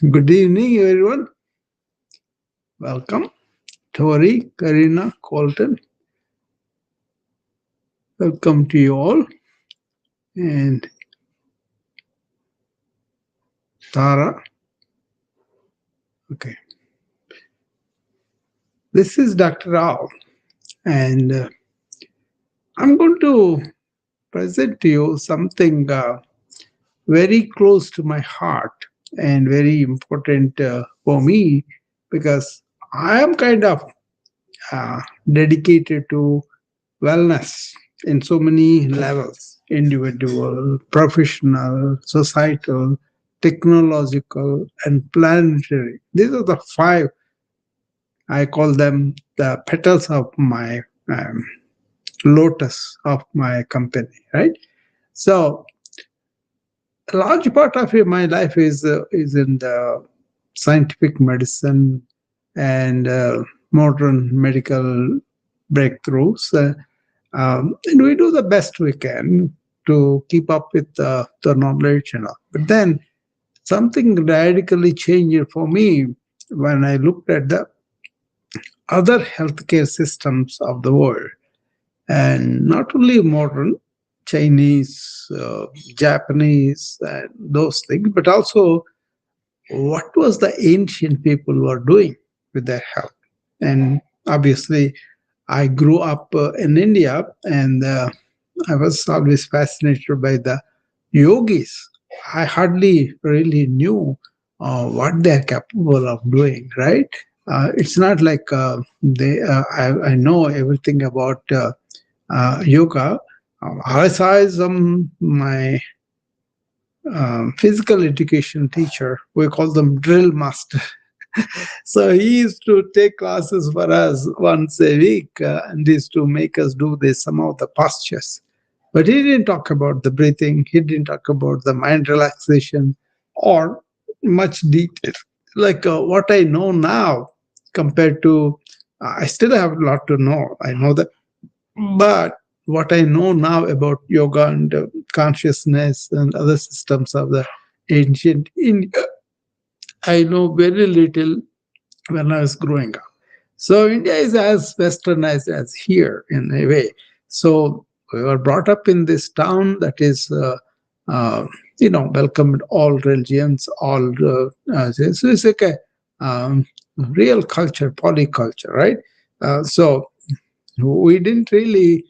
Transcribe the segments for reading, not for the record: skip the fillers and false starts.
Good evening, everyone. Welcome. Tori, Karina, Colton, welcome to you all. And Tara. Okay. This is Dr. Rao. And I'm going to present to you something very close to my heart and very important for me because I am kind of uh, dedicated to wellness in so many levels: individual, professional, societal, technological, and planetary. These are the five, I call them the petals of my um, lotus of my company, right? So, a large part of my life is in the scientific medicine and modern medical breakthroughs. And we do the best we can to keep up with the knowledge and all. But then something radically changed for me when I looked at the other healthcare systems of the world, and not only modern Chinese, Japanese, and those things, but also what was the ancient people were doing with their health. And obviously, I grew up in India, and I was always fascinated by the yogis. I hardly really knew what they're capable of doing, right? It's not like I know everything about yoga. I saw my physical education teacher. We call them drill master. So he used to take classes for us once a week and used to make us do this, some of the postures. But he didn't talk about the breathing. He didn't talk about the mind relaxation or much detail. Like what I know now compared to, I still have a lot to know. I know that. But what I know now about yoga and consciousness and other systems of the ancient India, I know very little when I was growing up. So India is as westernized as here in a way. So we were brought up in this town that is, uh, welcomed all religions, all. So it's like a real culture, polyculture, right? So we didn't really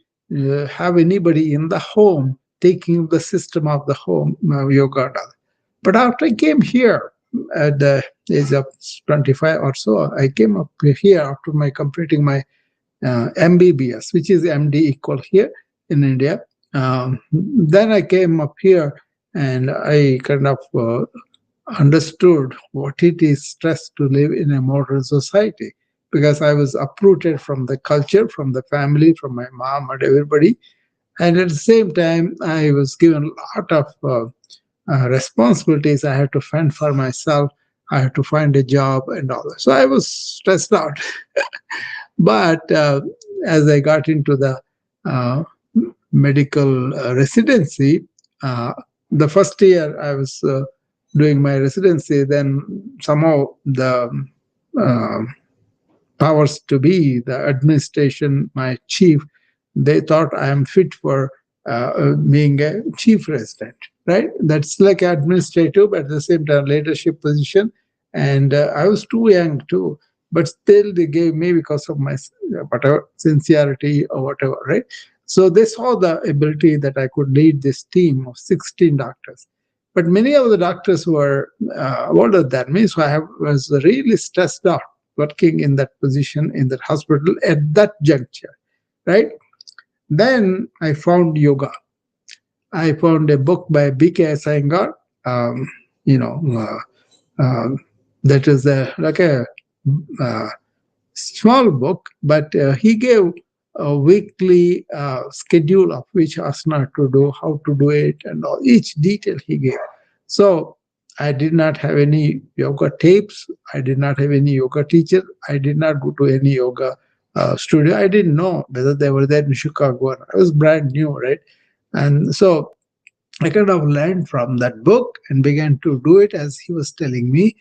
have anybody in the home taking the system of the home yoga. But after I came here at the age of 25 or so, I came up here after my completing my MBBS, which is MD equal here in India. Then I came up here and I kind of understood what it is stress to live in a modern society because I was uprooted from the culture, from the family, from my mom and everybody. And at the same time, I was given a lot of responsibilities. I had to fend for myself. I had to find a job and all that. So I was stressed out. But as I got into the uh, medical residency, uh, the first year I was doing my residency, then somehow the uh, powers to be, the administration, my chief, they thought I am fit for being a chief resident, right? That's like administrative, but at the same time, leadership position. And I was too young too, but still they gave me because of my whatever sincerity or whatever, right? So they saw the ability that I could lead this team of 16 doctors. But many of the doctors were older than me, so was really stressed out working in that position in that hospital at that juncture, right? Then I found yoga. I found a book by B.K. Iyengar, um, you know, that is like a uh, small book, but he gave a weekly schedule of which asana to do, how to do it, and all, each detail he gave. So I did not have any yoga tapes. I did not have any yoga teacher. I did not go to any yoga studio. I didn't know whether they were there in Chicago. I was brand new, right? And so I kind of learned from that book and began to do it as he was telling me.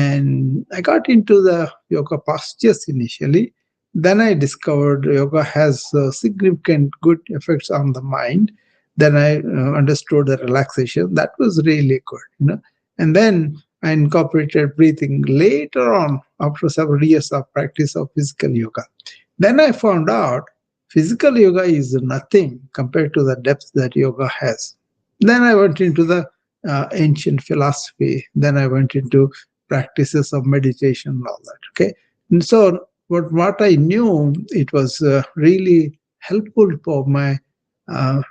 And I got into the yoga postures initially. Then I discovered yoga has significant good effects on the mind. Then I understood the relaxation. That was really good. And then I incorporated breathing later on after several years of practice of physical yoga. Then I found out physical yoga is nothing compared to the depth that yoga has. Then I went into the ancient philosophy. Then I went into practices of meditation and all that. Okay. And so what I knew, it was really helpful for my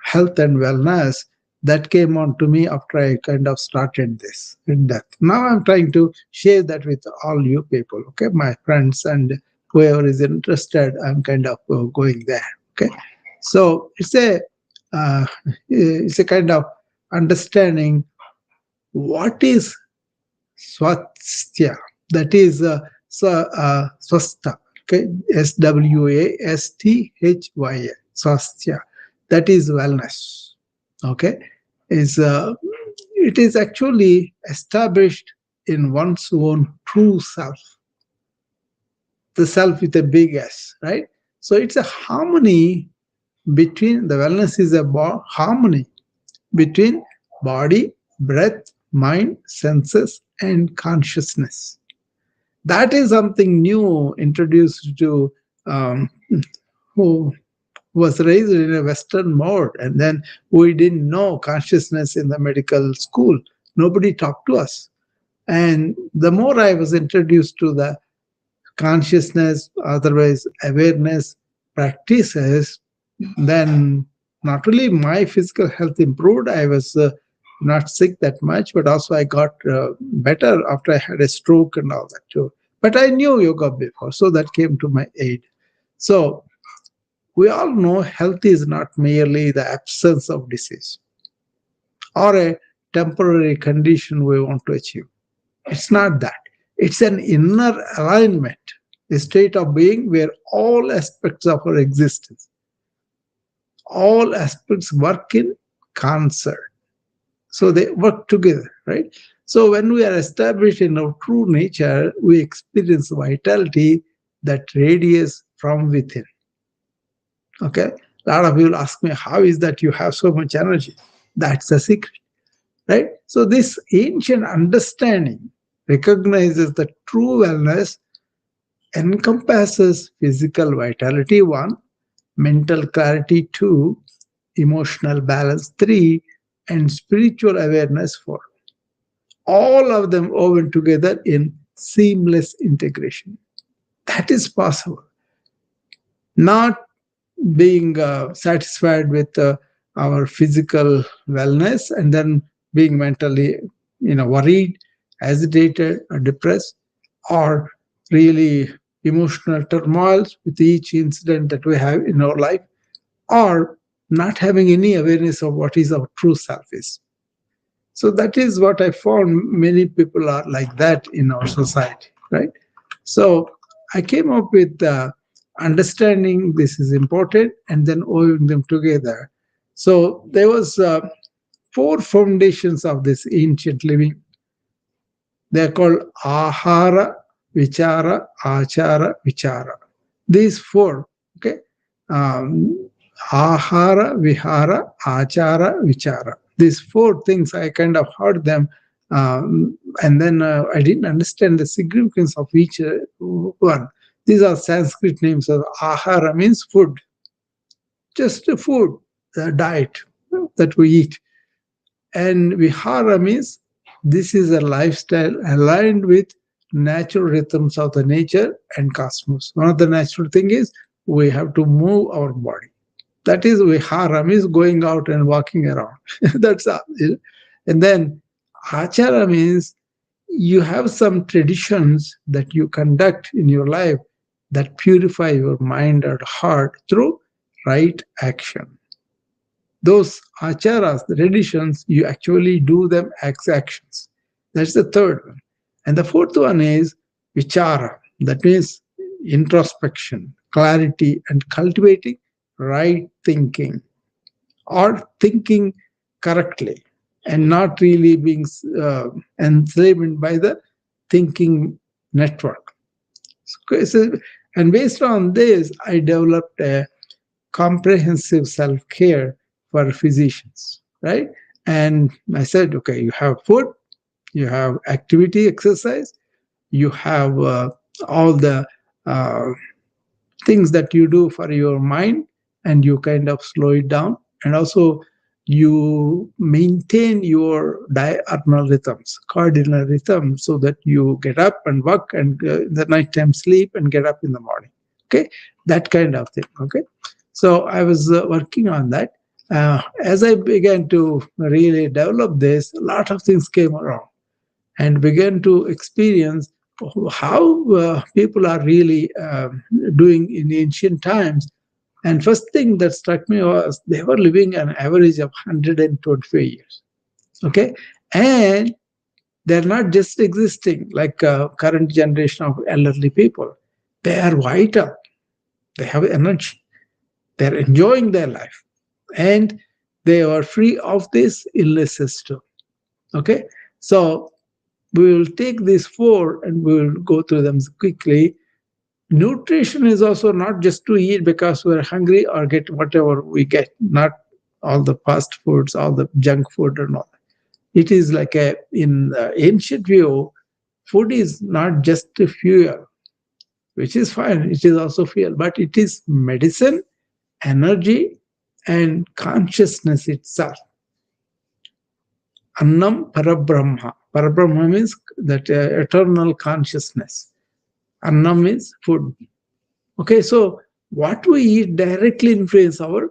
health and wellness. That came on to me after I kind of started this in depth. Now I'm trying to share that with all you people, okay, my friends and whoever is interested. I'm kind of going there, okay. So it's a kind of understanding what is swasthya. That is swastha. Okay, swasthya. Swasthya. That is wellness. Okay, is it is actually established in one's own true self, the self with a big S, right? So it's a harmony between the wellness is about harmony between body, breath, mind, senses, and consciousness. That is something new introduced to um, who was raised in a Western mode, and then we didn't know consciousness in the medical school. Nobody talked to us. And the more I was introduced to the consciousness, otherwise awareness practices, then not only my physical health improved, I was not sick that much, but also I got better after I had a stroke and all that too. But I knew yoga before, so that came to my aid. So we all know health is not merely the absence of disease or a temporary condition we want to achieve. It's not that. It's an inner alignment, a state of being where all aspects of our existence, all aspects work in concert. So they work together, right? So when we are established in our true nature, we experience vitality that radiates from within. Okay? A lot of people ask me, how is that you have so much energy? That's the secret, right? So this ancient understanding recognizes that true wellness encompasses physical vitality, one, mental clarity, two, emotional balance, three, and spiritual awareness, four. All of them woven together in seamless integration. That is possible. Not being satisfied with our physical wellness and then being mentally, worried, agitated, or depressed, or really emotional turmoils with each incident that we have in our life, or not having any awareness of what is our true self is. So that is what I found. Many people are like that in our society, right? So I came up with understanding this is important and then weaving them together. So there was four foundations of this ancient living. They are called ahara, vichara, achara, vichara. These four, okay, um, ahara, vihara, achara, vichara. These four things I kind of heard them, and then I didn't understand the significance of each one. These are Sanskrit names of ahara means food, just food, the diet that we eat, and vihara means this is a lifestyle aligned with natural rhythms of the nature and cosmos. One of the natural thing is we have to move our body. That is vihara means going out and walking around. That's all. And then achara means you have some traditions that you conduct in your life that purify your mind and heart through right action. Those acharas, the traditions, you actually do them as actions. That's the third one. And the fourth one is vichara. That means introspection, clarity, and cultivating right thinking or thinking correctly and not really being enslaved by the thinking network. And based on this, I developed a comprehensive self-care for physicians, right? And I said, okay, you have food, you have activity, exercise, you have all the uh, things that you do for your mind, and you kind of slow it down, and also you maintain your diurnal rhythms, cardinal rhythm, so that you get up and work, and the nighttime sleep and get up in the morning. Okay, that kind of thing. Okay, so I was working on that. As I began to really develop this, a lot of things came around, and began to experience how people are really doing in ancient times. And first thing that struck me was they were living an average of 125 years. Okay, and they're not just existing like current generation of elderly people. They are vital. They have energy. They're enjoying their life, and they are free of these illnesses too. Okay, so we will take these four and we will go through them quickly. Nutrition is also not just to eat because we're hungry or get whatever we get, not all the fast foods, all the junk food and all. It is like in the ancient view, food is not just a fuel, which is fine, it is also fuel, but it is medicine, energy, and consciousness itself. Annam Parabrahma. Parabrahma means that eternal consciousness. Annam means food. Okay, so what we eat directly influences our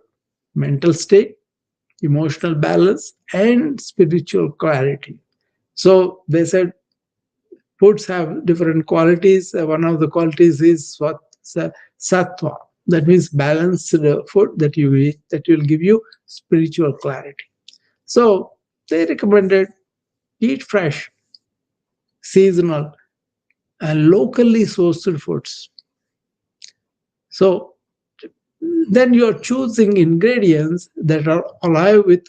mental state, emotional balance, and spiritual clarity. So they said foods have different qualities. One of the qualities is sattva. That means balanced food that you eat that will give you spiritual clarity. So they recommended eat fresh, seasonal, and locally sourced foods. So then you're choosing ingredients that are alive with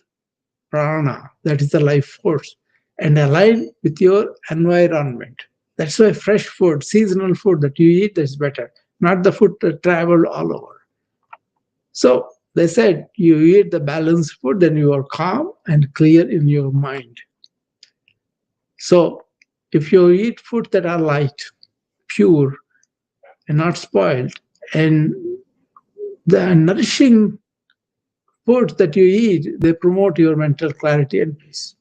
prana, that is the life force, and aligned with your environment. That's why fresh food, seasonal food that you eat is better, not the food that traveled all over. So they said you eat the balanced food, then you are calm and clear in your mind. So if you eat food that are light, pure, and not spoiled, and the nourishing foods that you eat, they promote your mental clarity and peace.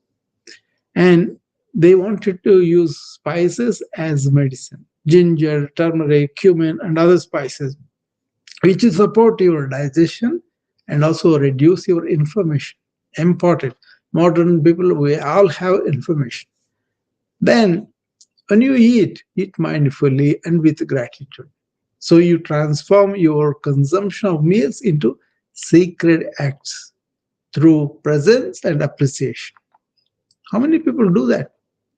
And they wanted to use spices as medicine: ginger, turmeric, cumin, and other spices, which will support your digestion and also reduce your inflammation. Important. Modern people, we all have inflammation. Then, when you eat mindfully and with gratitude. So you transform your consumption of meals into sacred acts through presence and appreciation. How many people do that?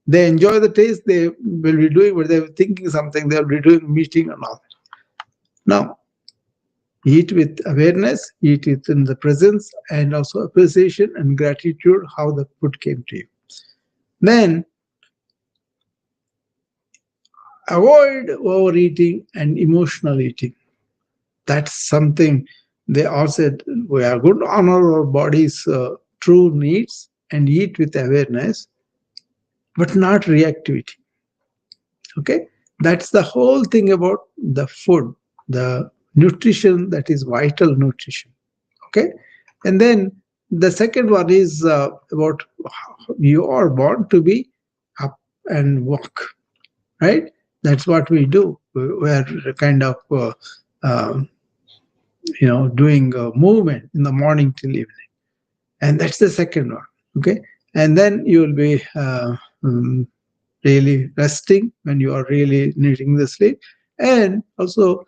They enjoy the taste, they will be doing, but they're thinking something, they'll be doing meeting and all that. Now, eat with awareness, eat it in the presence, and also appreciation and gratitude how the food came to you. Then avoid overeating and emotional eating. That's something they all said, we are going to honor our body's true needs and eat with awareness, but not reactivity. Okay, that's the whole thing about the food, the nutrition that is vital nutrition. Okay, and then the second one is about you are born to be up and walk, right? That's what we do. We're kind of um, doing a movement in the morning till evening, and that's the second one. Okay, and then you will be really resting when you are really needing the sleep, and also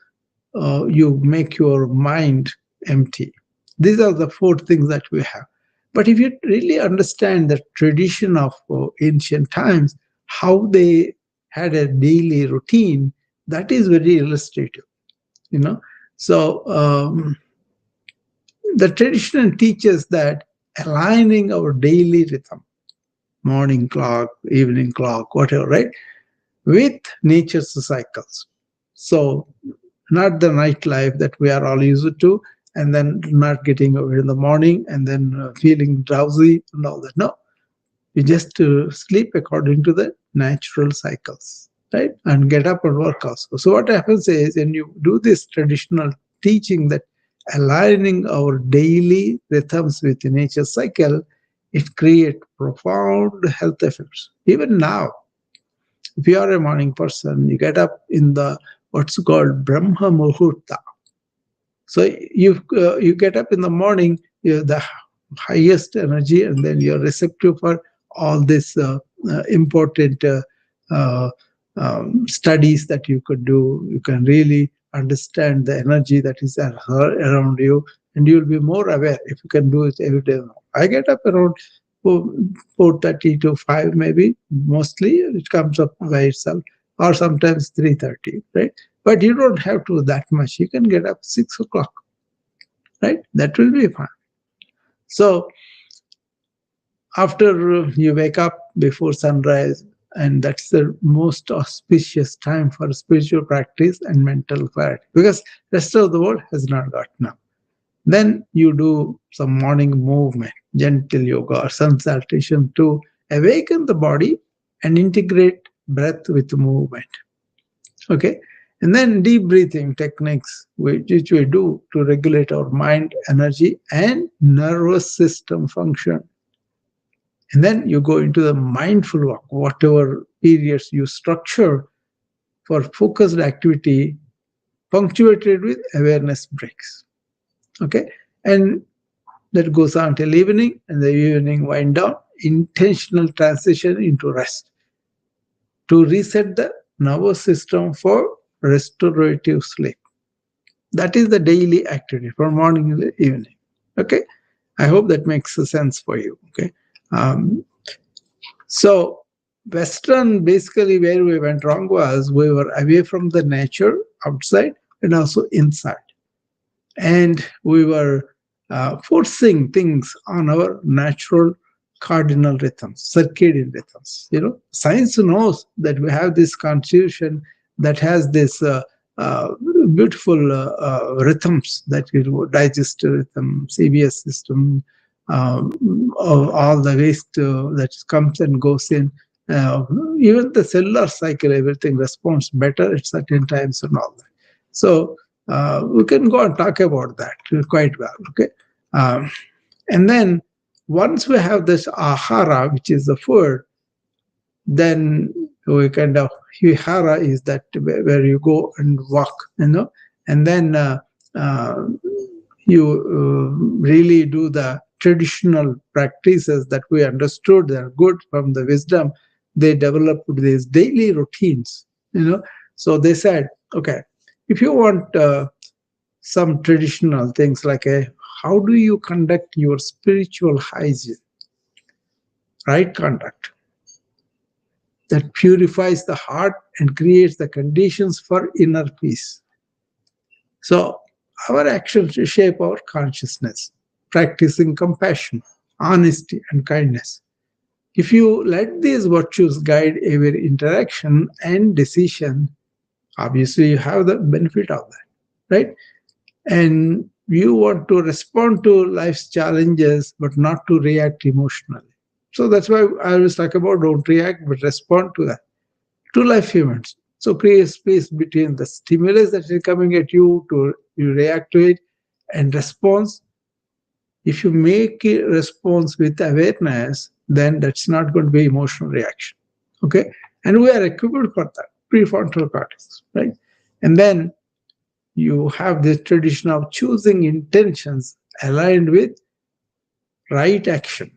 you make your mind empty. These are the four things that we have. But if you really understand the tradition of ancient times, how they had a daily routine, that is very illustrative. You know, so the tradition teaches that aligning our daily rhythm, morning clock, evening clock, whatever, right? with nature's cycles. So, not the nightlife that we are all used to, and then not getting over in the morning and then feeling drowsy and all that. No, you just sleep according to the natural cycles, right? And get up and work also. So, what happens is when you do this traditional teaching that aligning our daily rhythms with the nature cycle, it creates profound health effects. Even now, if you are a morning person, you get up in the what's called Brahma Muhurta. So you get up in the morning, you're the highest energy, and then you're receptive for all this important uh, studies that you could do. You can really understand the energy that is around you, and you'll be more aware if you can do it every day. I get up around 4:30 to 5 maybe. Mostly it comes up by itself, or sometimes 3:30, right? But you don't have to that much. You can get up 6 o'clock, right? That will be fine. So after you wake up before sunrise, and that's the most auspicious time for spiritual practice and mental clarity, because rest of the world has not got now. Then you do some morning movement, gentle yoga or sun salutation to awaken the body and integrate breath with movement. Okay. And then deep breathing techniques, which we do to regulate our mind, energy, and nervous system function. And then you go into the mindful work, whatever periods you structure for focused activity, punctuated with awareness breaks. Okay. And that goes on till evening, and the evening wind down, intentional transition into rest to reset the nervous system for restorative sleep. That is the daily activity from morning to the evening. Okay, I hope that makes sense for you. Okay, um, so Western, basically where we went wrong was we were away from the nature outside and also inside, and we were forcing things on our natural cardinal rhythms, circadian rhythms. Science knows that we have this constitution that has this uh, beautiful rhythms, that digestive rhythm, CBS system, all the waste that comes and goes in. Uh, Even the cellular cycle, everything responds better at certain times and all that. So we can go and talk about that quite well. Okay, and then once we have this ahara, which is the food, then we kind of vihara is that where you go and walk, and then uh, you really do the traditional practices that we understood. They're good from the wisdom. They developed these daily routines. So they said, okay, if you want some traditional things like how do you conduct your spiritual hygiene, right conduct that purifies the heart and creates the conditions for inner peace. So our actions shape our consciousness, practicing compassion, honesty, and kindness. If you let these virtues guide every interaction and decision, obviously you have the benefit of that, right? And you want to respond to life's challenges, but not to react emotionally. So that's why I always talk about don't react, but respond to that, to life events. So create space between the stimulus that is coming at you to you react to it and response. If you make a response with awareness, then that's not going to be emotional reaction. Okay, and we are equipped for that prefrontal cortex, right? And then you have this tradition of choosing intentions aligned with right action,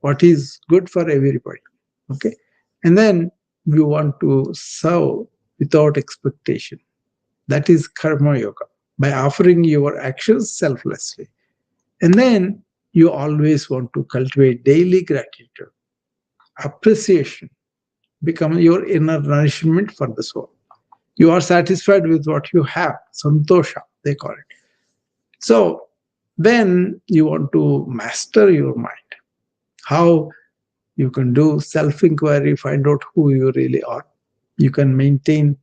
what is good for everybody. Okay, and then you want to serve without expectation. That is karma yoga, by offering your actions selflessly. And then you always want to cultivate daily gratitude, appreciation, become your inner nourishment for the soul. You are satisfied with what you have, santosha, they call it. So then you want to master your mind. How you can do self inquiry, find out who you really are. You can maintain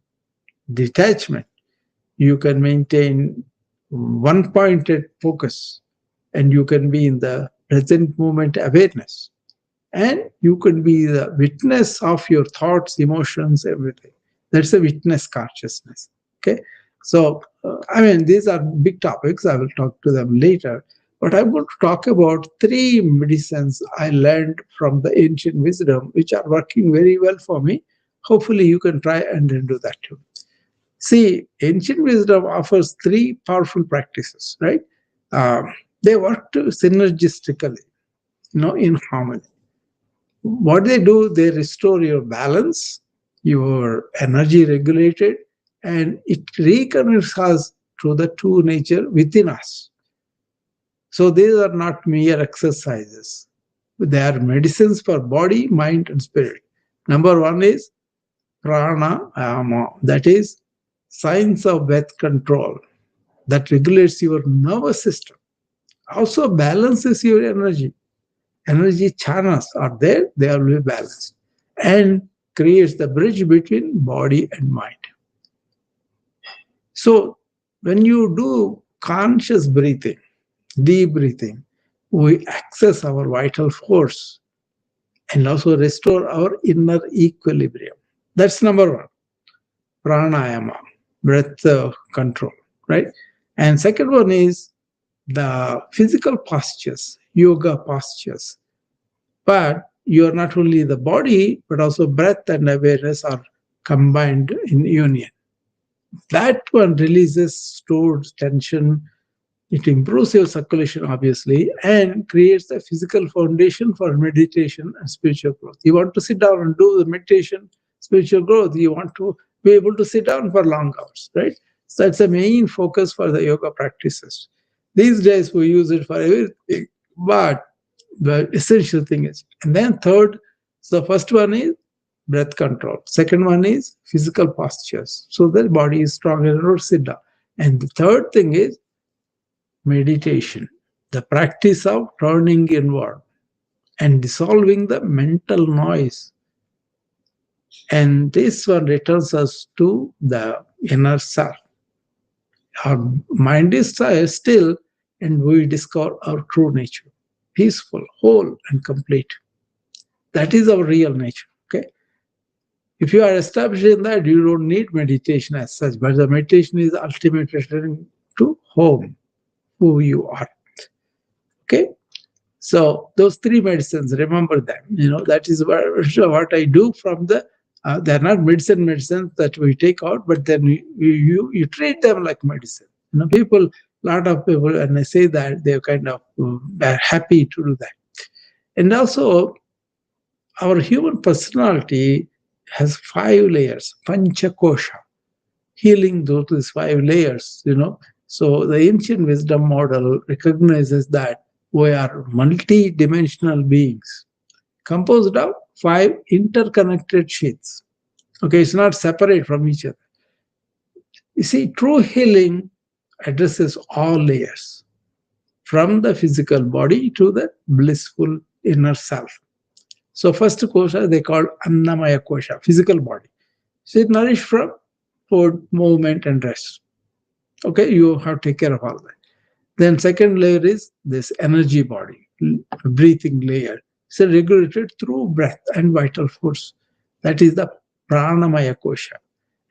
detachment. You can maintain one pointed focus, and you can be in the present moment awareness. And you can be the witness of your thoughts, emotions, everything. That's a witness consciousness. Okay. So, I mean, these are big topics. I will talk to them later. But I'm going to talk about three medicines I learned from the ancient wisdom, which are working very well for me. Hopefully, you can try and then do that too. See, ancient wisdom offers three powerful practices, right? Um, they work synergistically, in harmony. What they do, they restore your balance, your energy regulated, and it reconnects us to the true nature within us. So these are not mere exercises. They are medicines for body, mind, and spirit. Number one is pranayama, that is science of breath control that regulates your nervous system. Also balances your energy channels are there, they are very balanced, and creates the bridge between body and mind. So when you do conscious breathing, deep breathing, we access our vital force and also restore our inner equilibrium. That's number one, pranayama, breath control, right? And second one is the physical postures, yoga postures. But you are not only the body, but also breath and awareness are combined in union. That one releases stored tension. It improves your circulation, obviously, and creates a physical foundation for meditation and spiritual growth. You want to sit down and do the meditation, spiritual growth. You want to be able to sit down for long hours, right? So that's the main focus for the yoga practices. These days we use it for everything, but the essential thing is. And then third, so the first one is breath control. Second one is physical postures. So the body is strong enough to sit down. And the third thing is meditation, the practice of turning inward and dissolving the mental noise. And this one returns us to the inner self. Our mind is still, and we discover our true nature, peaceful, whole, and complete. That is our real nature. Okay. If you are established in that, you don't need meditation as such, but the meditation is ultimate returning to home, who you are. Okay. So those three medicines, remember them. That is what I do from the. They're not medicines that we take out, but then you treat them like medicine. People, a lot of people, when I say that, they're kind of they're happy to do that. And also, our human personality has 5 layers, panchakosha, healing those 5 layers. So the ancient wisdom model recognizes that we are multi-dimensional beings composed of 5 interconnected sheaths. Okay, it's not separate from each other. You see, true healing addresses all layers, from the physical body to the blissful inner self. So first kosha they call Annamaya kosha, physical body. So it nourished from food, movement, and rest. Okay, you have to take care of all that. Then second layer is this energy body, breathing layer. So regulated through breath and vital force. That is the pranamaya kosha.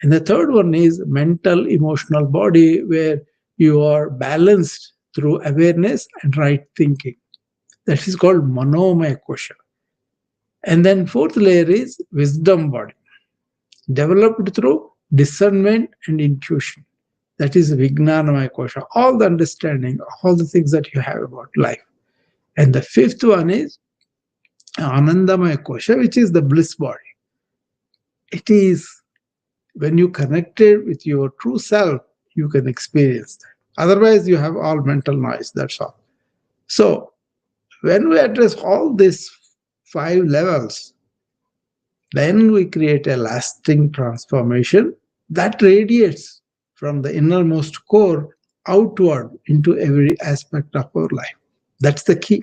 And the third one is mental, emotional body, where you are balanced through awareness and right thinking. That is called manomaya kosha. And then fourth layer is wisdom body, developed through discernment and intuition. That is Vijnanamaya Kosha, all the understanding, all the things that you have about life. And the fifth one is Anandamaya Kosha, which is the bliss body. It is when you connected with your true self, you can experience that. Otherwise, you have all mental noise, that's all. So, when we address all these 5 levels, then we create a lasting transformation that radiates from the innermost core outward into every aspect of our life. That's the key.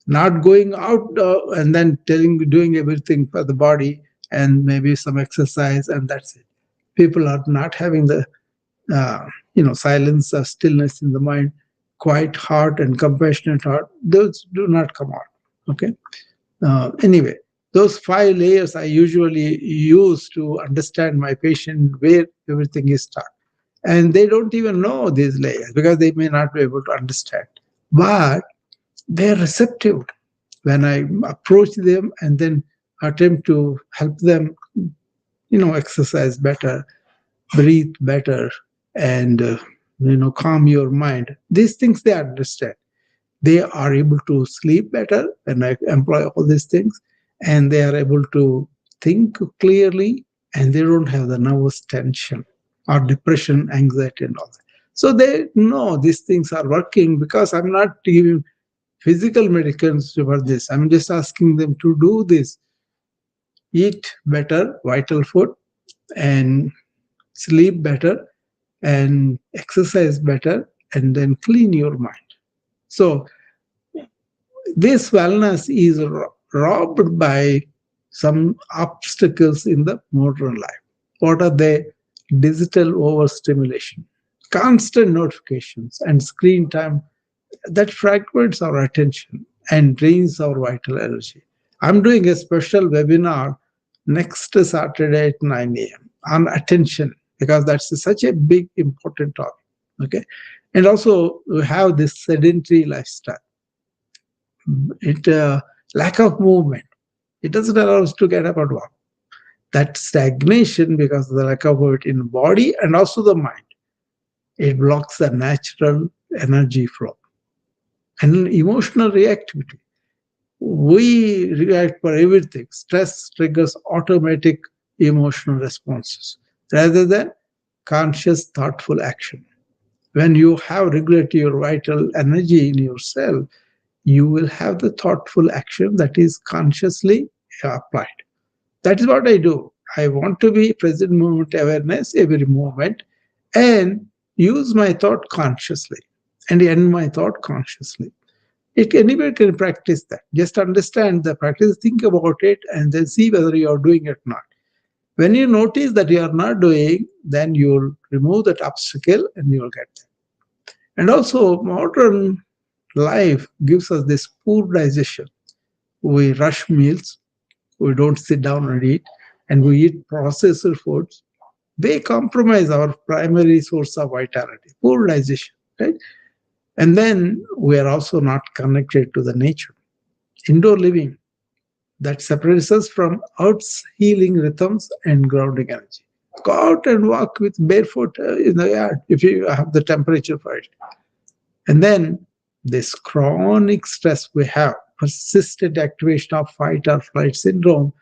Not going out and then doing everything for the body and maybe some exercise, and that's it. People are not having the uh, silence or stillness in the mind, quiet heart and compassionate heart. Those do not come out. Okay. Anyway, those 5 layers I usually use to understand my patient where everything is stuck. And they don't even know these layers because they may not be able to understand. But they're receptive when I approach them and then attempt to help them, exercise better, breathe better, and calm your mind. These things they understand. They are able to sleep better when I employ all these things, and they are able to think clearly, and they don't have the nervous tension or depression, anxiety, and all that. So they know these things are working because I'm not giving physical medicines for this. I'm just asking them to do this: eat better, vital food, and sleep better, and exercise better, and then clean your mind. So this wellness is robbed by some obstacles in the modern life. What are they? Digital overstimulation, constant notifications, and screen time that fragments our attention and drains our vital energy. I'm doing a special webinar next Saturday at 9 a.m. on attention because that's such a big, important topic. Okay. And also, we have this sedentary lifestyle. It lack of movement. It doesn't allow us to get up and walk. That stagnation because of the lack of it in body and also the mind. It blocks the natural energy flow and emotional reactivity. We react for everything. Stress triggers automatic emotional responses rather than conscious, thoughtful action. When you have regulated your vital energy in yourself, you will have the thoughtful action that is consciously applied. That is what I do. I want to be present moment awareness every moment and use my thought consciously and end my thought consciously. Anybody can practice that. Just understand the practice, think about it, and then see whether you are doing it or not. When you notice that you are not doing, then you'll remove that obstacle and you'll get there. And also, modern life gives us this poor digestion. We rush meals, we don't sit down and eat, and we eat processed foods. They compromise our primary source of vitality, poor digestion, right? And then we are also not connected to the nature. Indoor living that separates us from Earth's healing rhythms and grounding energy. Go out and walk with barefoot in the yard if you have the temperature for it. And then this chronic stress we have, persistent activation of fight or flight syndrome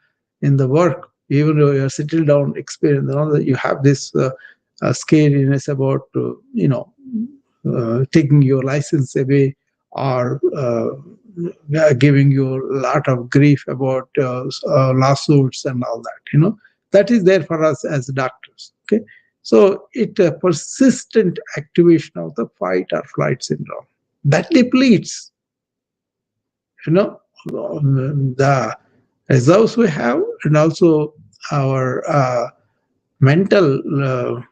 in the work, even though you're settled down experience, you have this scariness about, taking your license away or giving you a lot of grief about lawsuits and all that. That is there for us as doctors. Okay, so it persistent activation of the fight or flight syndrome that depletes, the reserves we have, and also our mental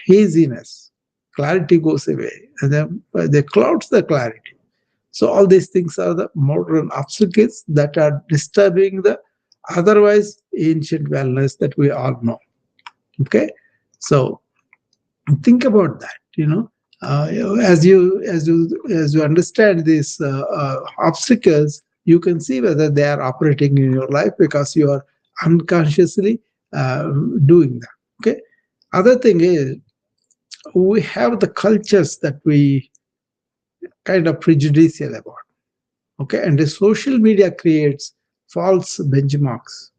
haziness. Clarity goes away, and then they clouds the clarity. So all these things are the modern obstacles that are disturbing the otherwise ancient wellness that we all know. Okay, so think about that. As you understand these obstacles, you can see whether they are operating in your life because you are unconsciously uh, doing that. Okay. Other thing is we have the cultures that we kind of prejudicial about. Okay, and the social media creates false benchmarks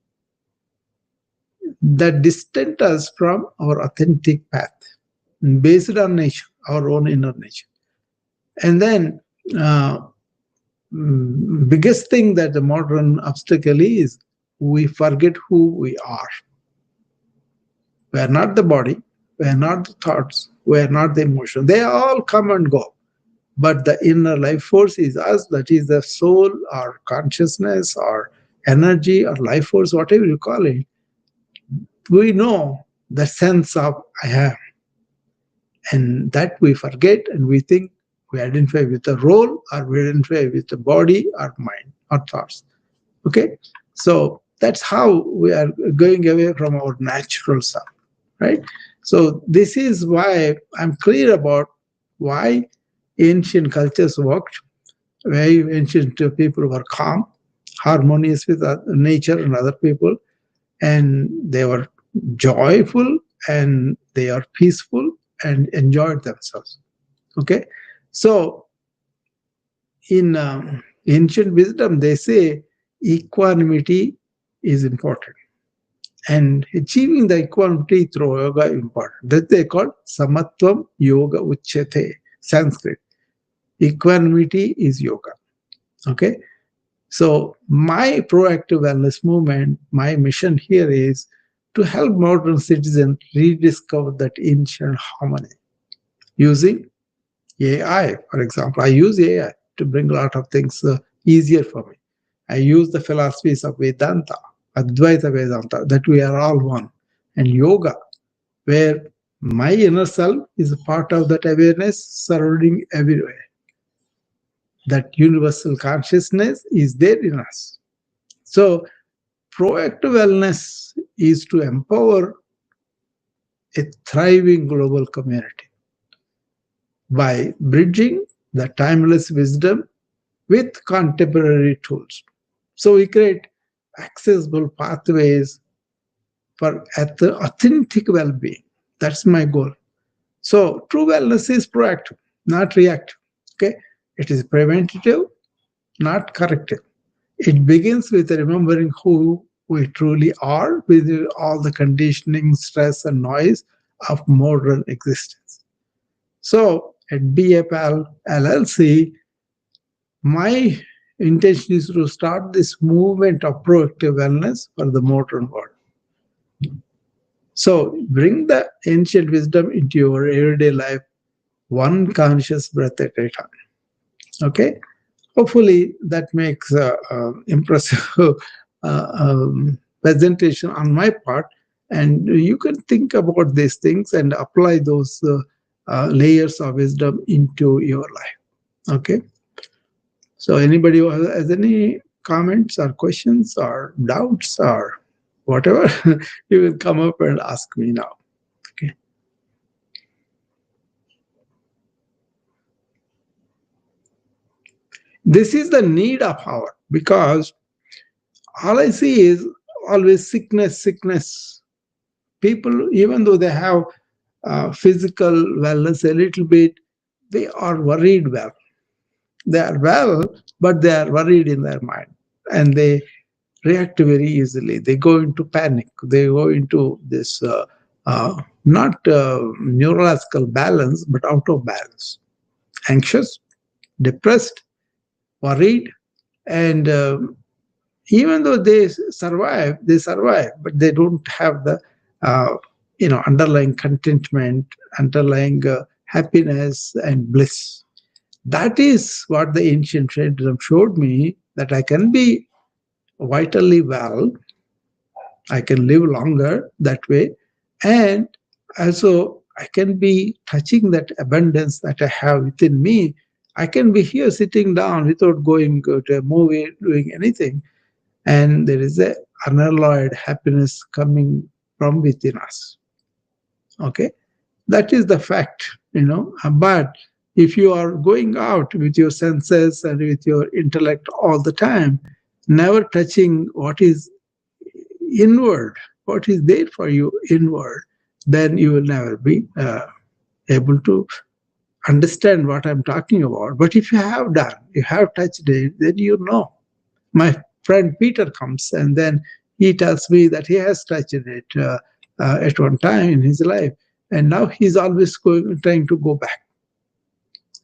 that distance us from our authentic path based on nature, our own inner nature. And then uh, biggest thing that the modern obstacle is we forget who we are. We are not the body, we are not the thoughts, we are not the emotion. They all come and go. But the inner life force is us, that is the soul or consciousness or energy or life force, whatever you call it. we know the sense of I am, and that we forget, and we think we identify with the role, or we identify with the body or mind or thoughts. Okay, so that's how we are going away from our natural self, right? So this is why I'm clear about why ancient cultures worked, why ancient people were calm, harmonious with nature and other people, and they were joyful, and they are peaceful and enjoyed themselves. Okay, so in ancient wisdom they say equanimity is important, and achieving the equanimity through yoga is important. That they call samatvam yoga uchyate, Sanskrit. Equanimity is yoga. Okay, so my proactive wellness movement, my mission here is to help modern citizens rediscover that ancient harmony using AI. For example, I use AI to bring a lot of things easier for me. I use the philosophies of Vedanta, Advaita Vedanta, that we are all one, and yoga, where my inner self is a part of that awareness surrounding everywhere. That universal consciousness is there in us. So, proactive wellness is to empower a thriving global community by bridging the timeless wisdom with contemporary tools. So we create accessible pathways for authentic well-being. That's my goal. So true wellness is proactive, not reactive. Okay, it is preventative, not corrective. It begins with remembering who we truly are with all the conditioning, stress, and noise of modern existence. So at BFL LLC, my intention is to start this movement of proactive wellness for the modern world. So bring the ancient wisdom into your everyday life, one conscious breath at a time. Okay. Hopefully that makes impressive presentation on my part, and you can think about these things and apply those layers of wisdom into your life. Okay. So anybody who has any comments or questions or doubts or whatever, you will come up and ask me now. Okay. This is the need of hour, because all I see is always sickness, sickness. People, even though they have physical wellness a little bit, they are worried well. They are well, but they are worried in their mind, and they react very easily. They go into panic. They go into this not neurological balance, but out of balance, anxious, depressed, worried, and even though they survive, but they don't have the uh, underlying contentment, underlying happiness and bliss. That is what the ancient tradition showed me, that I can be vitally well, I can live longer that way, and also I can be touching that abundance that I have within me. I can be here sitting down without going to a movie, doing anything, and there is a unalloyed happiness coming from within us. Okay, that is the fact. But if you are going out with your senses and with your intellect all the time, never touching what is inward, what is there for you inward, then you will never be able to understand what I'm talking about. But if you have done, you have touched it, then you know. My friend Peter comes, and then he tells me that he has touched it at one time in his life, and now he's always trying to go back.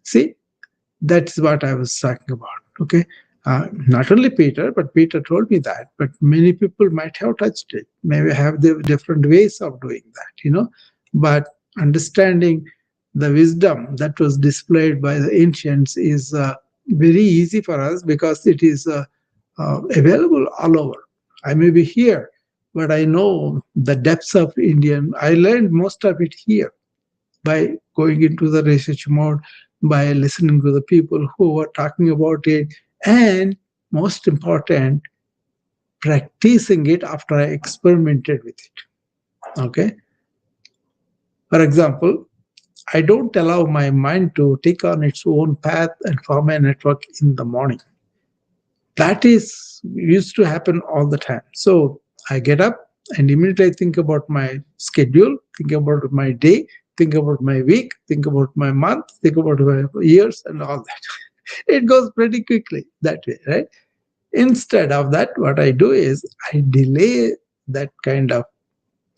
See, that's what I was talking about. Okay. Not only Peter, but Peter told me that, but many people might have touched it, maybe have the different ways of doing that. But understanding the wisdom that was displayed by the ancients is very easy for us, because it is available all over. I may be here, but I know the depths of Indian. I learned most of it here by going into the research mode, by listening to the people who were talking about it, and most important, practicing it after I experimented with it. Okay. For example, I don't allow my mind to take on its own path and form a network in the morning. That is used to happen all the time. So I get up and immediately I think about my schedule, think about my day, think about my week, think about my month, think about my years and all that. It goes pretty quickly that way, right? Instead of that, what I do is I delay that kind of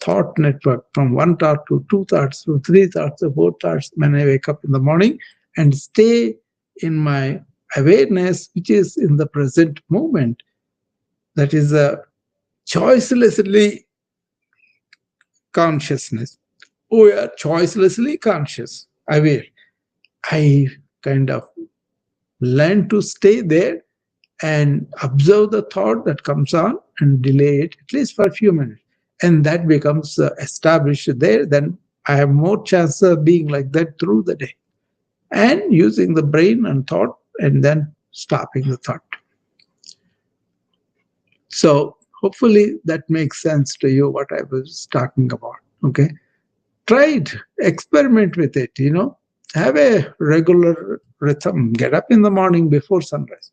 thought network from one thought to two thoughts to three thoughts to four thoughts when I wake up in the morning and stay in my awareness, which is in the present moment. That is a choicelessly consciousness. We are choicelessly conscious, aware. I kind of learn to stay there and observe the thought that comes on and delay it at least for a few minutes. And that becomes established there. Then I have more chance of being like that through the day and using the brain and thought and then stopping the thought. So hopefully that makes sense to you what I was talking about. Okay. Try it, experiment with it, have a regular rhythm. Get up in the morning before sunrise,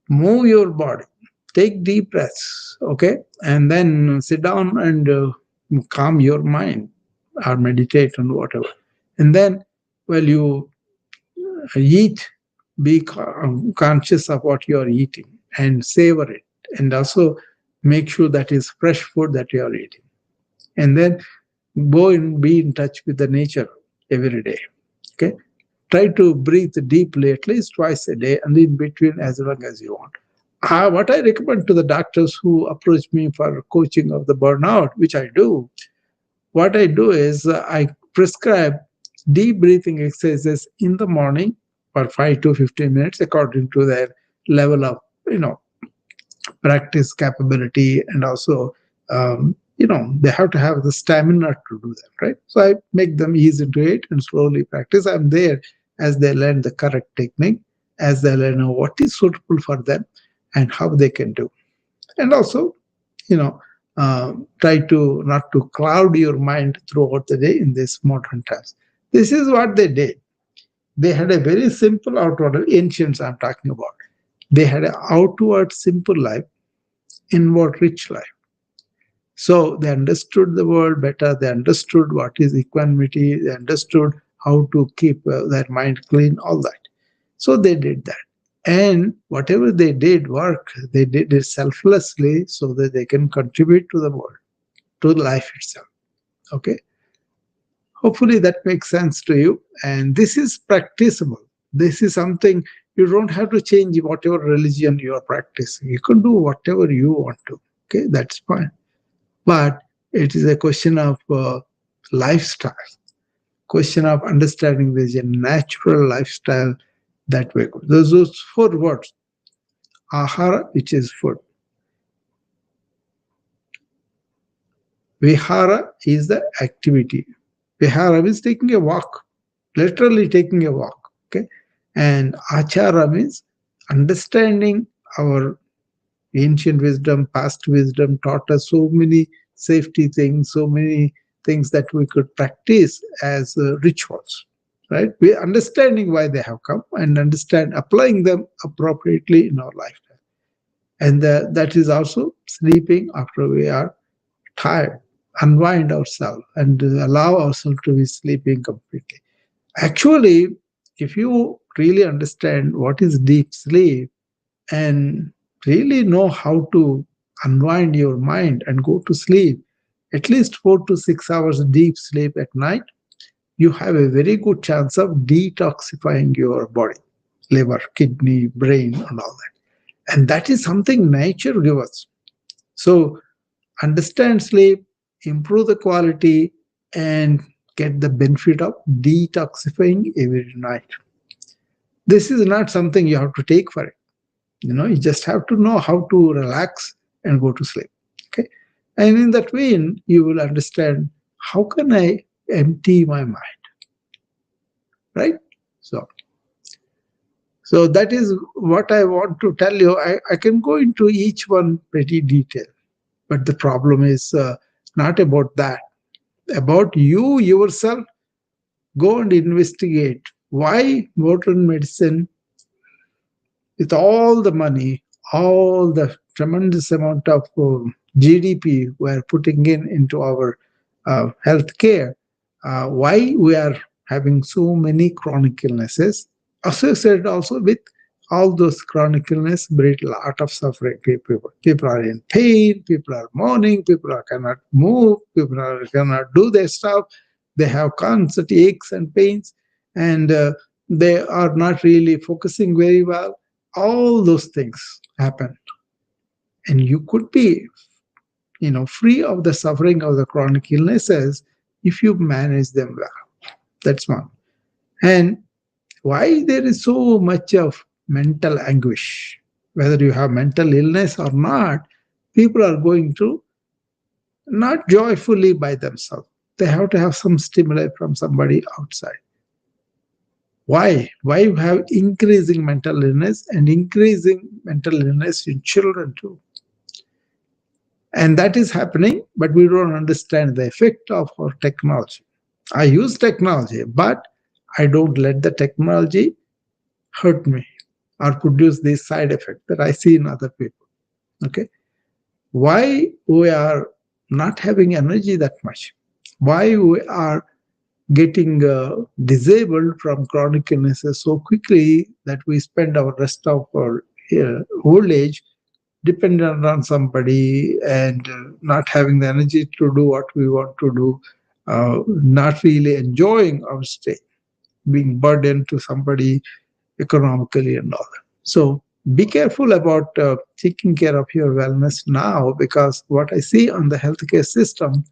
move your body, take deep breaths, okay, and then sit down and calm your mind or meditate on whatever. And then, while you eat, be conscious of what you are eating and savor it, and also make sure that is fresh food that you are eating. And then go and be in touch with the nature every day. Okay. Try to breathe deeply at least twice a day and in between as long as you want. What I recommend to the doctors who approach me for coaching of the burnout, which I do, what I do is I prescribe deep breathing exercises in the morning for 5 to 15 minutes according to their level of, you know, practice capability, and also they have to have the stamina to do that, right? So I make them ease into it and slowly practice. I'm there as they learn the correct technique, as they learn what is suitable for them and how they can do. And also, you know try to not to cloud your mind throughout the day in this modern times. This is what they did. They had a very simple outward, ancients I'm talking about. They had an outward simple life, inward rich life. So they understood the world better. They understood what is equanimity. They understood how to keep their mind clean, all that. So they did that. And whatever they did work, they did it selflessly so that they can contribute to the world, to life itself. Okay. Hopefully that makes sense to you. And this is practicable. This is something you don't have to change whatever religion you are practicing. You can do whatever you want to. Okay, that's fine. But it is a question of lifestyle, question of understanding there's a natural lifestyle that way. There's those four words: ahara, which is food; vihara is the activity. Vihara means taking a walk, literally taking a walk. Okay, and achara means understanding. Our ancient wisdom, past wisdom taught us so many safety things, so many things that we could practice as rituals, right? We understanding why they have come and understand applying them appropriately in our lifetime. And that is also sleeping after we are tired, unwind ourselves and allow ourselves to be sleeping completely. Actually, if you really understand what is deep sleep and really know how to unwind your mind and go to sleep, at least 4 to 6 hours deep sleep at night, you have a very good chance of detoxifying your body, liver, kidney, brain, and all that. And that is something nature gives us. So understand sleep, improve the quality, and get the benefit of detoxifying every night. This is not something you have to take for it. You just have to know how to relax and go to sleep. Okay. And in that vein, you will understand how can I empty my mind, right? So, so that is what I want to tell you. I can go into each one pretty detailed, but the problem is not about that. About you yourself, go and investigate why modern medicine, with all the money, all the tremendous amount of GDP we are putting in into our healthcare, why we are having so many chronic illnesses associated also with all those chronic illness bring a lot of suffering. People are in pain, people are mourning, people are cannot move, people are cannot do their stuff. They have constant aches and pains, and they are not really focusing very well. All those things happen, and you could be, free of the suffering of the chronic illnesses if you manage them well. That's one. And why there is so much of mental anguish, whether you have mental illness or not, people are going to not joyfully by themselves. They have to have some stimuli from somebody outside. Why you have increasing mental illness and increasing mental illness in children too? And that is happening, but we don't understand the effect of our technology. I use technology, but I don't let the technology hurt me or produce these side effects that I see in other people. Okay. Why we are not having energy that much? Why we are getting disabled from chronic illnesses so quickly that we spend our rest of our old age dependent on somebody and not having the energy to do what we want to do, not really enjoying our stay, being burdened to somebody economically and all that. So be careful about taking care of your wellness now, because what I see on the healthcare system,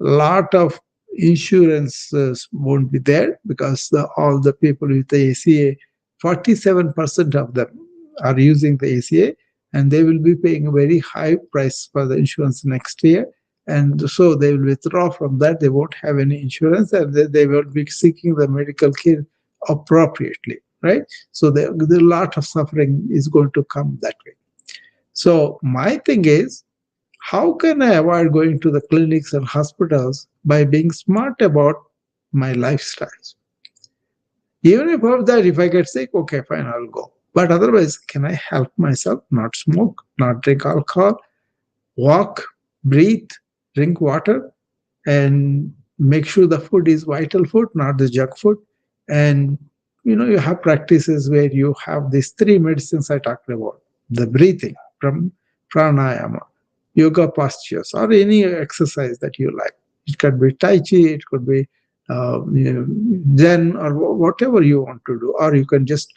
a lot of insurance won't be there because all the people with the ACA, 47% of them are using the ACA, and they will be paying a very high price for the insurance next year. And so they will withdraw from that. They won't have any insurance, and they will be seeking the medical care appropriately, right? So the lot of suffering is going to come that way. So my thing is, how can I avoid going to the clinics and hospitals by being smart about my lifestyles? Even above that, if I get sick, okay, fine, I'll go. But otherwise, can I help myself not smoke, not drink alcohol, walk, breathe, drink water, and make sure the food is vital food, not the junk food. And you have practices where you have these three medicines I talked about: the breathing from pranayama, yoga postures, or any exercise that you like. It could be tai chi, it could be Zen, or whatever you want to do, or you can just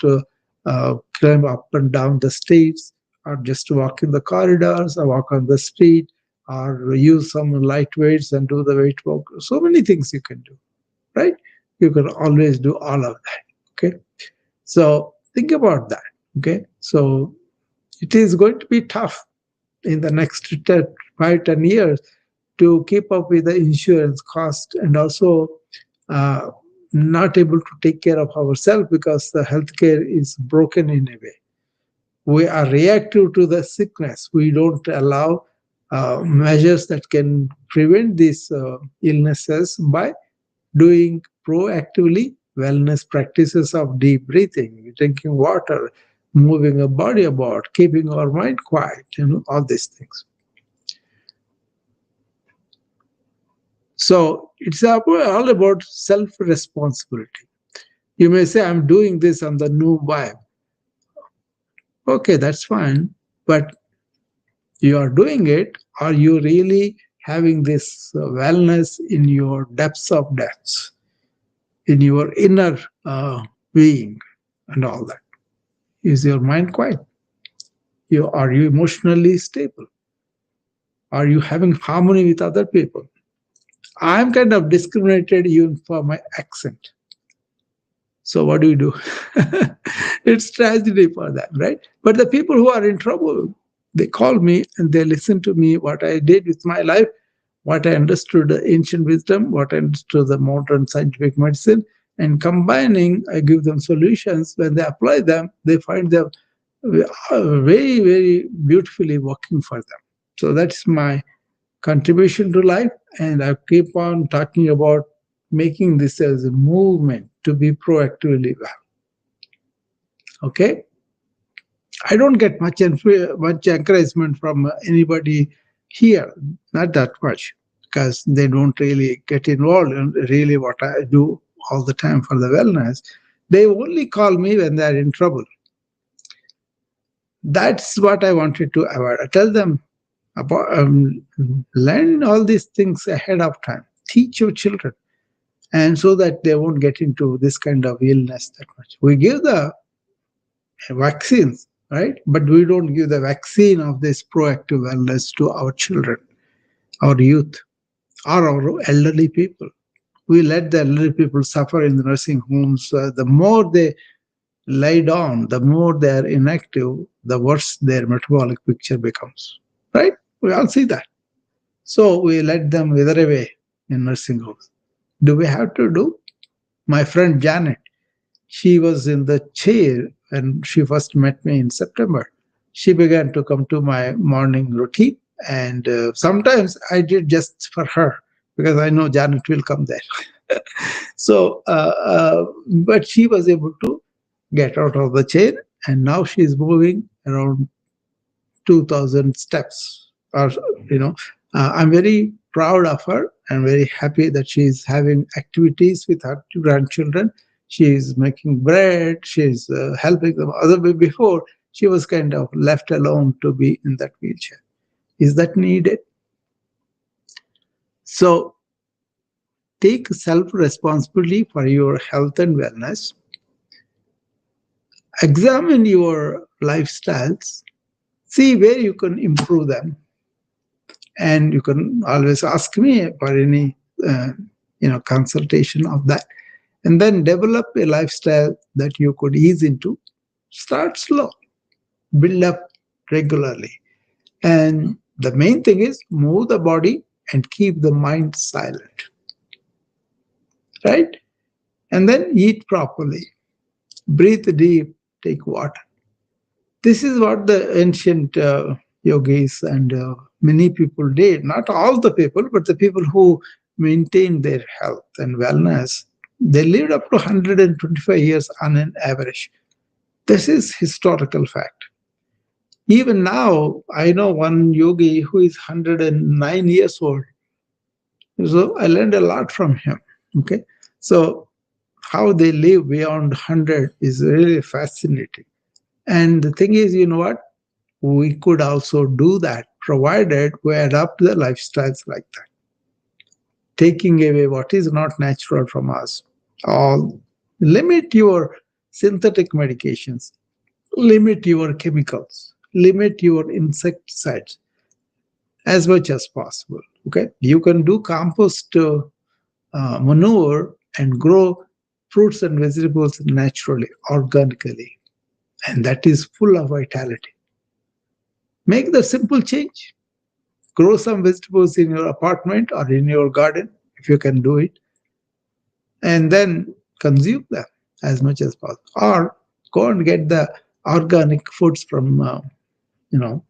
climb up and down the stairs, or just walk in the corridors, or walk on the street, or use some light weights and do the weight walk. So many things you can do, right? You can always do all of that. Okay. So think about that. Okay. So it is going to be tough in the next 5, 10 years to keep up with the insurance cost, and also uh, not able to take care of ourselves because the healthcare is broken in a way. We are reactive to the sickness. We don't allow measures that can prevent these illnesses by doing proactively wellness practices of deep breathing, drinking water, moving our body about, keeping our mind quiet, all these things. So it's all about self-responsibility. You may say, I'm doing this on the new vibe. Okay, that's fine. But you are doing it, are you really having this wellness in your depths of depths, in your inner being and all that? Is your mind quiet? Are you emotionally stable? Are you having harmony with other people? I'm kind of discriminated even for my accent. So what do? It's tragedy for them, right? But the people who are in trouble, They call me and they listen to me, what I did with my life, what I understood the ancient wisdom, what I understood the modern scientific medicine, and combining, I give them solutions. When they apply them, they find them very, very beautifully working for them. So that's my contribution to life. And I keep on talking about making this as a movement to be proactively well. Okay. I don't get much encouragement from anybody here, not that much, because they don't really get involved in really what I do all the time for the wellness. They only call me when they are in trouble. That's what I wanted to avoid. I tell them about learn all these things ahead of time. Teach your children, and so that they won't get into this kind of illness that much. We give the vaccines, right? But we don't give the vaccine of this proactive wellness to our children, our youth, or our elderly people. We let the elderly people suffer in the nursing homes. The more they lie down, the more they are inactive, the worse their metabolic picture becomes, right? We all see that. So we let them wither away in nursing homes. Do we have to do? My friend Janet, she was in the chair when she first met me in September. She began to come to my morning routine, and sometimes I did just for her because I know Janet will come there. So, but she was able to get out of the chair, and now she is moving around 2,000 steps. Or you know, I'm very proud of her and very happy that she is having activities with her two grandchildren. She is making bread. She is helping them. Other before she was kind of left alone to be in that wheelchair. Is that needed? So take self responsibility for your health and wellness. Examine your lifestyles. See where you can improve them, and you can always ask me for any uh, consultation of that, and then develop a lifestyle that you could ease into. Start slow, build up regularly, and the main thing is move the body and keep the mind silent, right? And then eat properly, breathe deep, take water. This is what the ancient yogis and many people did. Not all the people, but the people who maintained their health and wellness. They lived up to 125 years on an average. This is historical fact. Even now, I know one yogi who is 109 years old. So I learned a lot from him. Okay. So how they live beyond 100 is really fascinating. And the thing is, you know what? We could also do that provided we adopt the lifestyles like that, taking away what is not natural from us. All limit your synthetic medications, limit your chemicals, limit your insecticides as much as possible. Okay, you can do compost manure and grow fruits and vegetables naturally, organically, and that is full of vitality. Make the simple change. Grow some vegetables in your apartment or in your garden if you can do it, and then consume them as much as possible. Or go and get the organic foods from you know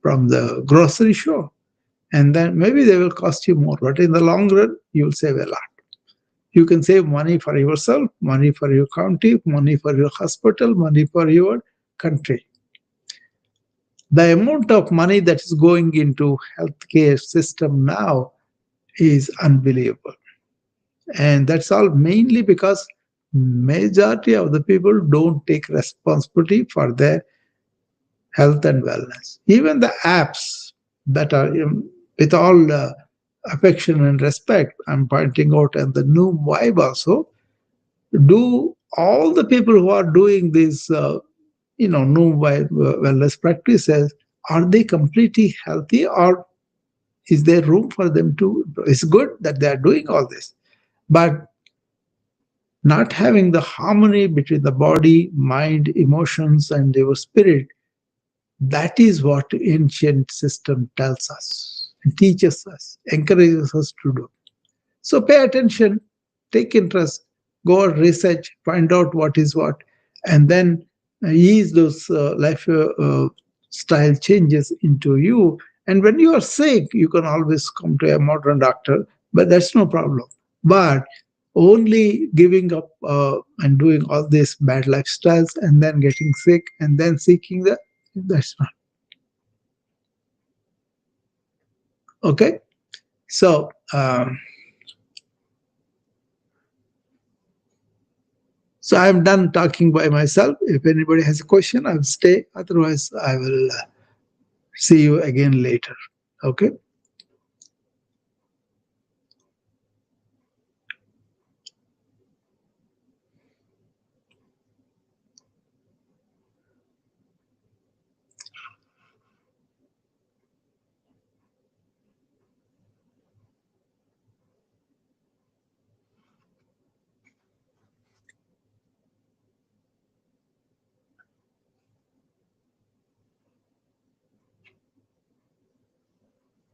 from the grocery store, and then maybe they will cost you more, but in the long run you'll save a lot. You can save money for yourself, money for your county, money for your hospital, money for your country. The amount of money that is going into healthcare system now is unbelievable, and that's all mainly because majority of the people don't take responsibility for their health and wellness. Even the apps that are with all affection and respect, I'm pointing out, and the new vibe also, do all the people who are doing these new vibe wellness practices, are they completely healthy, or is there room for them to? It's good that they are doing all this, but not having the harmony between the body, mind, emotions, and your spirit That is what ancient system tells us, teaches us, encourages us to do. So pay attention, take interest, go and research, find out what is what, and then ease those style changes into you. And when you are sick, you can always come to a modern doctor, but that's no problem. But only giving up and doing all these bad lifestyles and then getting sick and then seeking that's not okay. So, so I'm done talking by myself. If anybody has a question, I'll stay. Otherwise, I will see you again later. Okay.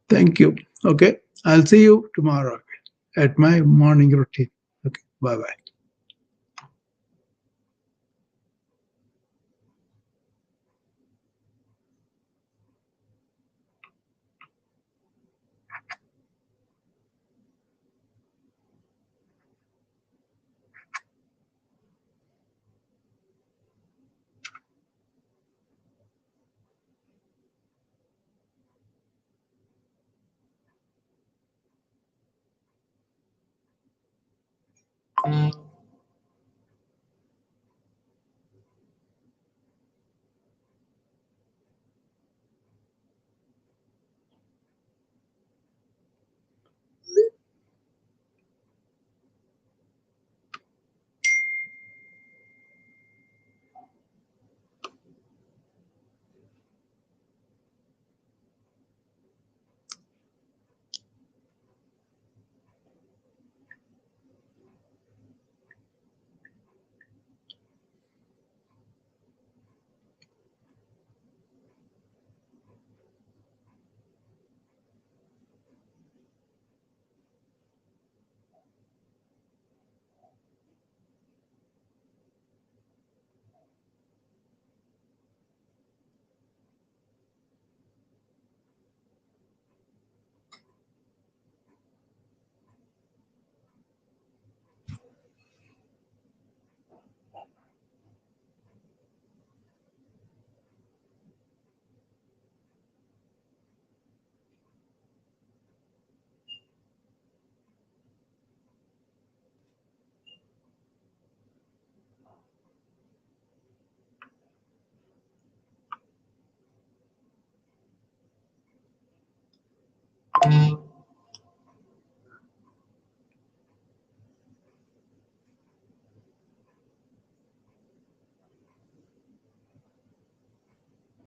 Thank you. Okay. I'll see you tomorrow at my morning routine. Okay. Bye bye.